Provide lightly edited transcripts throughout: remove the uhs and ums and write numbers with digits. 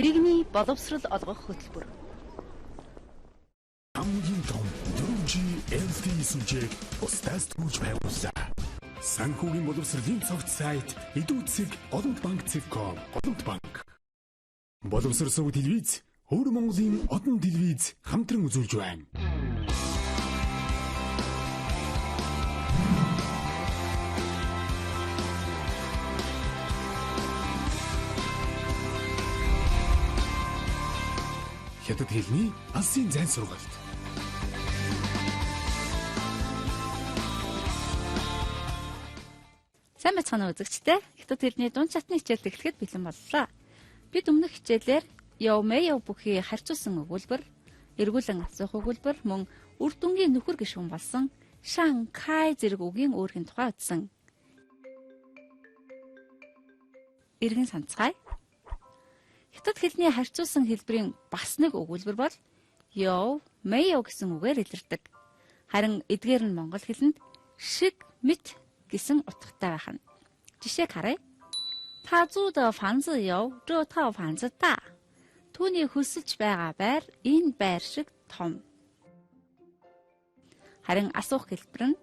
иргэний боловсрол олгох хөтөлбөр. Хамгийн том 4G LTE сүлжээг устдаас түрүүлж байгууллаа. Санхүүгийн боловсролын цогц сайт Идүүцэг Олонтбанк.com Олонтбанк. Боловсрол телевиз Өвөр Монголын одон телевиз хамтран үзүүлж байна. Хятад хэлний алсын зайн сургалт. Сайн бацхан үзэгчтэй. Хятад хэлний дунд чатны хичээлд эхлэхэд бэлэн боллоо. Бид өмнөх хичээлээр Яомэё бүхий харьцуулсан өгүүлбэр, эргүүлэн асуух өгүүлбэр, мөн үр дүнгийн нөхөр гишүүн болсон Шанхай зэрэг үгийн үүргийн тухай үзсэн. Иргэн санацгаая. Хятад хэлний харьцуулсан хэлбэрийн бас нэг өгүүлбэр бол Яомэё гэсэн үгээр илэрдэг. Харин эдгээр нь монгол хэлэнд шиг мэт гэсэн утгатай байх нь. Жишээг харъя. Та зүү дэ фанзы яв, зэ тав фанзы да. Түүний хөсөлж байгаа байр энэ байр шиг том. Харин асуух хэлбэр нь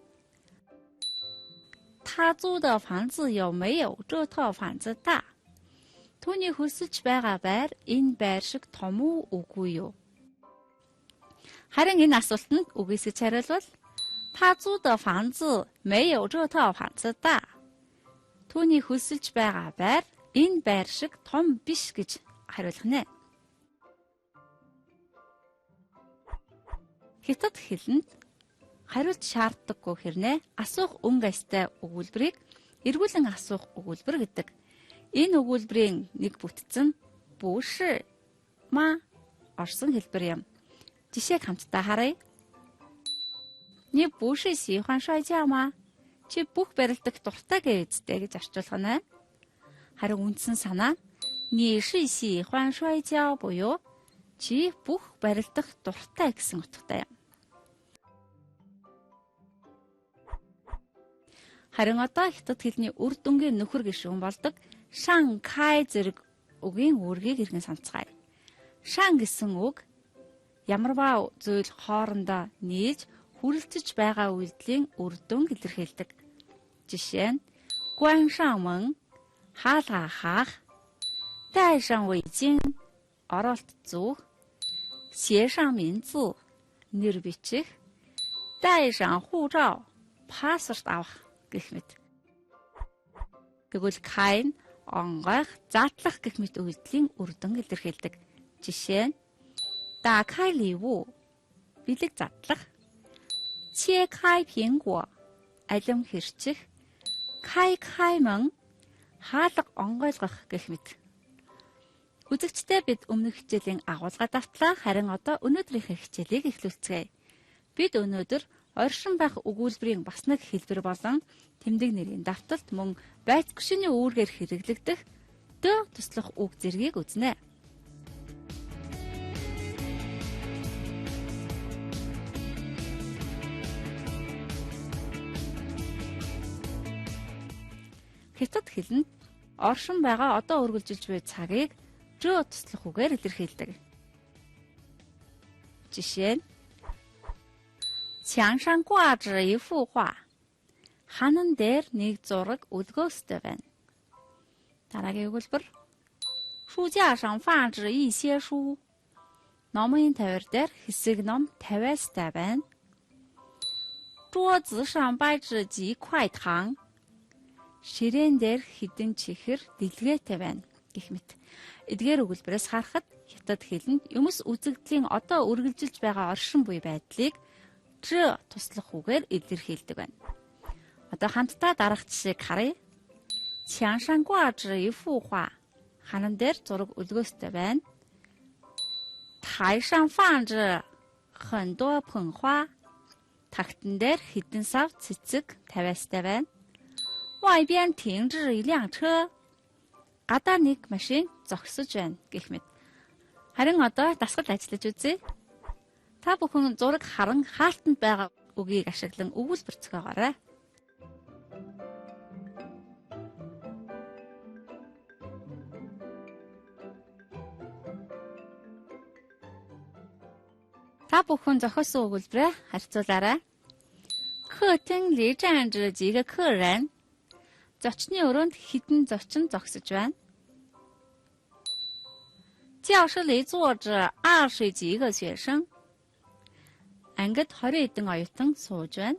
Та зүү дэ фанзы яв мэё, зэ тав фанзы да. Түүний хөсөлж байгаа байр энэ байр шиг том уу үгүй юу? Харин энэ асуултанд үгүйсгэж хариулвал Та зүү дэ фанзы мэё, зэ тав фанзы да. Түүний хөсөлж байгаа байр энэ байр шиг том биш гэж хариулах нэ. Хятад хэлэнд хариулт шаарддаггүй хэрнээ асуух өнгө аястай өгүүлбэрийг эргүүлэн асуух өгүүлбэр гэдэг. Энэ өгүүлбэрийн нэг бүтцэн бүши ма орсон хэлбэр юм. Жишээг хамтдаа харъя. Ни бүши сихуан шуайжаа ма. Чи бүх барилдах дуртай гэвэзтэй гэж орчуулах нь. Харин үндсэн санаа ни шиши хуан шуайжаа буюу чи бүх барилдах дуртай гэсэн утгатай юм. Харин одоо хятад хэлний үр дүнгийн нөхөр гишүүн болдог Шанхай зэрэг үгийн үүргийг иргэн санацгаая. Шан гэсэн үг ямарваа зүйл хоорондоо нийлж хүрэлцэж байгаа үйлдэлийн үр дүн илэрхийлдэг. Жишээ нь гуаншан мөн хаалга хаах, дайшан вэйжин оролт зүүх, сиэшан минзу нэр бичих, дайшан хужао паспорт авах гэх мэт. Тэгвэл кайн онгойх, задлах гэх мэт үйлдэлийн үр дүн илэрхийлдэг. Жишээ нь да кай ливу бэлэг задлах, чэ кай пингуо алим хэрчих, кай мөн хаалга онгойлгох гэх мэт. Үзэгчдээ бид өмнөх хичээлийн агуулга давтлаа, харин одоо өнөөдрийнхээ хичээлийг эхлүүлцгээе. Бид өнөөдөр оршин байх өгүүлбэрийн бас нэг хэлбэр болон тэмдэг нэрийн давталт мөн байц гүшиний үүргээр хэрэглэгдэх дö туслах үг зэргийг үзнэ. Хятад хэлэнд оршин байгаа одоо үргэлжилж буй цагийг зö туслах үгээр илэрхийлдэг. Жишээ нь墙上挂着一幅画. Ханан дээр нэг зураг өлгөөстэй байна. Дараагийн өгүүлбэр. 书架上放着一些书. Номын тавир дээр хэсэг ном тавиастай байна. 桌子上摆着几块糖. Ширээн дээр хідэн чихэр дэлгээтэй байна гэх мэт. Эдгээр өгүүлбэрээс харахад хятад хэлэнд юмс үзэгдлийн одоо үргэлжилж байгаа оршин буй байдлыг зö туслах үгээр илэрхийлдэг байна. Одоо хамтдаа дараах жишээг харъя. 墙上挂着一幅画. Ханан дээр зураг өлгөөстэй байна. 台上放着很多捧花. Тагтан дээр хідэн сав цэцэг тавиастай байна. 外边停着一辆车. Гадаа нэг машин зогсож байна гэх мэт. Харин одоо дасгал ажиллаж үзье. Та бүхэн зураг харан хаалтанд байгаа үгийг ашиглан өгүүлбэр зохиогоорой. Та бүхэн зохиосон өгүүлбэрээ харьцуулаарай. 客厅里站着几个客人. Зочны өрөөнд хэдэн зочин зогсож байна. 教室里坐着20几个学生. Ангид 20 хэдэн оюутан сууж байна.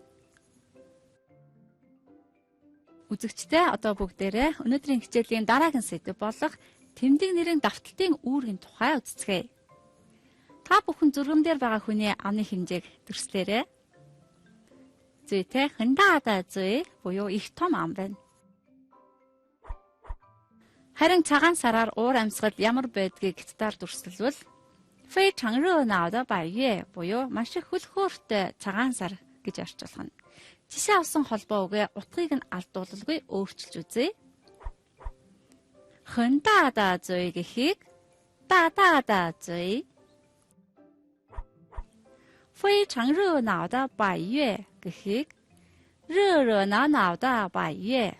Үзэгчдээ одоо бүгдээрээ өнөөдрийн хичээлийн дараагийн сэдэв болох тэмдэг нэрийн давталтын үүргийн тухай үздэцгээе. Та бүхэн зүргэн дээр байгаа хүний амны хэмжээг дүрслээрэй. Зүйтэй хэндаада зүй буюу их том ам байна. Харин цагаан сараар уур амьсгал ямар байдгийг хятадаар дүрслэлвэл 非常热闹的百月 буюу маш их хөлхөөртэй цагаан сар гэж орчуулна. Жишээ авсан холбоо үгээ утгыг нь алдуулалгүй өөрчилж үзье. 很大的嘴 гэхийг 大大的嘴. 非常热闹的百月 гэхийг 热热闹闹的百月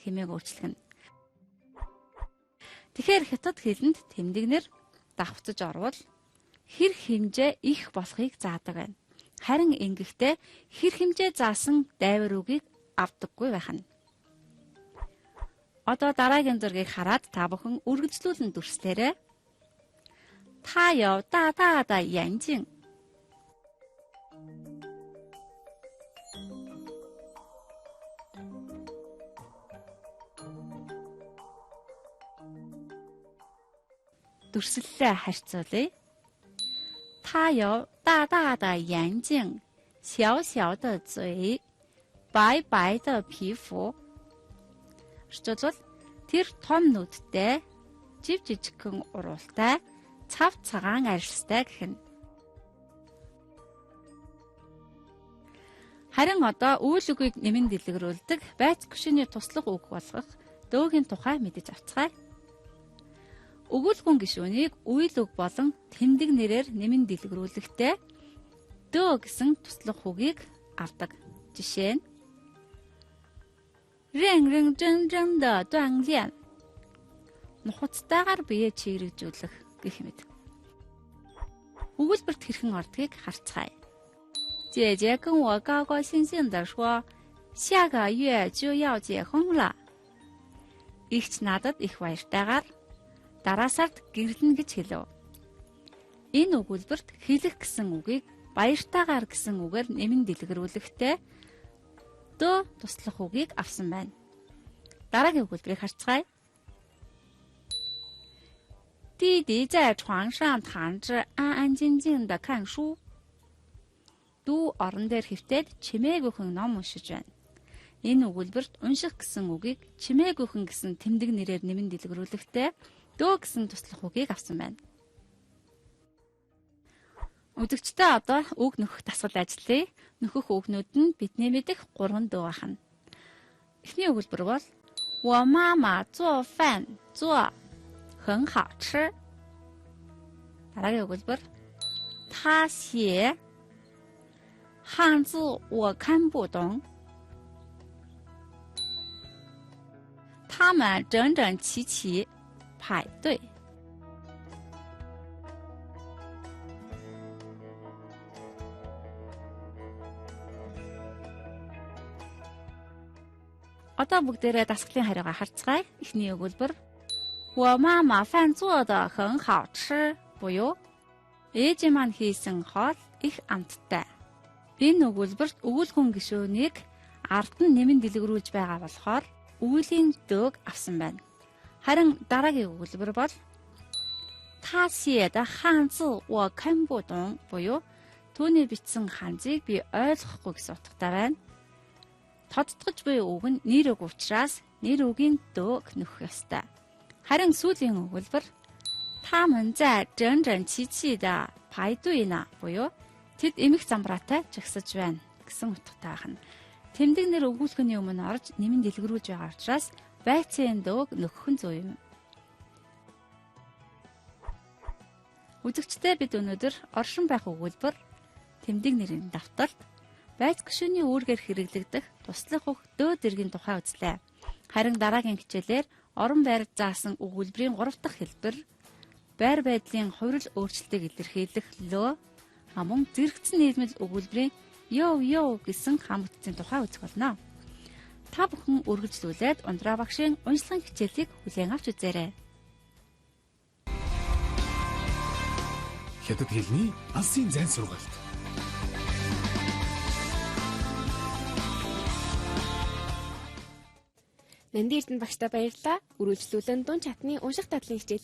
хэмээг өөрчилгөнө. Тэгэхээр хятад хэлэнд тэмдэгнэр давхцаж орвол хэр хэмжээ их болохыг заадаг байна. Харин ингэхдээ хэр хэмжээ заасан дайвар үгийг авдаггүй байна. Одоо дараагийн зургийг хараад та бүхэн үргэлжлүүлэн дүрслээрэй. 他有大大的眼睛. дүрслэлээ харьцуулъя. 他有大大的眼睛，小小的嘴，白白的皮肤. Орчуулбал тэр том нүдтэй, жив жижигхэн уруултай, цав цагаан арилстай гэх нь. Харин одоо үйл үгийг нэмэн дэлгэрүүлдэг байц гүшиний туслах үг болгох дөөгийн тухай мэдэж авцгаая. Өгүүлгүн гишүүнийг үйл үг болон тэмдэг нэрээр нэмэн дэлгэрүүлэхдээ дөө гэсэн туслах үгийг авдаг. Жишээ нь 认认真真的锻炼. Нухацтайгаар биеэ чирэгжүүлэх гэх мэт. Өгүүлбэрт хэрхэн ордгийг харцгаая. 姐姐跟我高高兴兴地说，下个月就要结婚了. Игч надад их баяртайгаар дараа сард гэрлэнэ гэж хэлв. Энэ өгүүлбэрт хэлэх гэсэн үгийг баяртайгаар гэсэн үгээр нэмэн дэлгэрүүлэхдээ дөө туслах үгийг авсан байна. Дараагийн өгүүлбэрийг харцгаая. 弟弟在床上躺着安安静静地看书. Дүү орон дээр хэвтээд чимээгүйхэн ном уншиж байна. Энэ өгүүлбэрт унших гэсэн үгийг чимээгүйхэн гэсэн тэмдэг нэрээр нэмэн дэлгэрүүлэхдээ дөө гэсэн туслах үгийг авсан байна. Үзэгчдээ одоо үг нөхөх дасгал ажиллая. Нөхөх үгнүүд нь бидний мэдих 3 дөө байна. Эхний өгүүлбэр бол 我妈妈做饭做很好吃. Дараагийн өгүүлбэр 她写汉字我看不懂. 他们整整齐齐排队. Одоо бүгдээрээ дасгалын хариугаа харцгаая. Эхний өгүүлбэр 我妈妈饭做得很好吃 буюу ээж маань хийсэн хоол их амттай. Энэ өгүүлбэрт өгүүлгүн гишүүнийг ард нь нэмэн дэлгэрүүлж байгаа болохоор үглийн дөөг авсан байна. Харин дараагийн өгүүлбэр бол 他写的汉字我看不懂 буюу түүний бичсэн ханзыг би ойлгохгүй гэсэн утгатай байна. Тодтгож буй үг нь нэр үг учраас нэр үгийн дөөг нөхөх ёстой. Харин сүүлийн өгүүлбэр 他们在整整齐齐的排队呢 буюу тэд эмх замбраатай жагсаж байна гэсэн утгатай байна. Тэмдэг нэр өгүүлэхний өмнө орж нэмэн дэлгэрүүлж байгаа учраас байцын дөөг нөхөх нь зөв юм. Үзэгчдээ бид өнөөдөр оршин байх өгүүлбэр, тэмдэг нэрийн давталт, байц гишүүний үүргээр хэрэглэгдэх туслах үг дөө зэргийн тухай үзлээ. Харин дараагийн хичээлээр орон байрд заасан өгүүлбэрийн 3 дахь хэлбэр, байр байдлын хувирал өөрчлөлтийг илэрхийлэх лөө, Мөн зэрэгцэн нийлмэл өгүүлбэрийн ёо гэсэн хам бүтцийн тухай үзэх болно. Та бүхэн үргэлжлүүлээд Ундраа багшийн уншлагын хичээлийг хүлээн авч үзээрэй. Хятад хэлний алсын зайн сургалт. Нандин Эрдэнэ багштай баярлалаа. Үргэлжлүүлэн Дун чатны унших татлын хичээлээ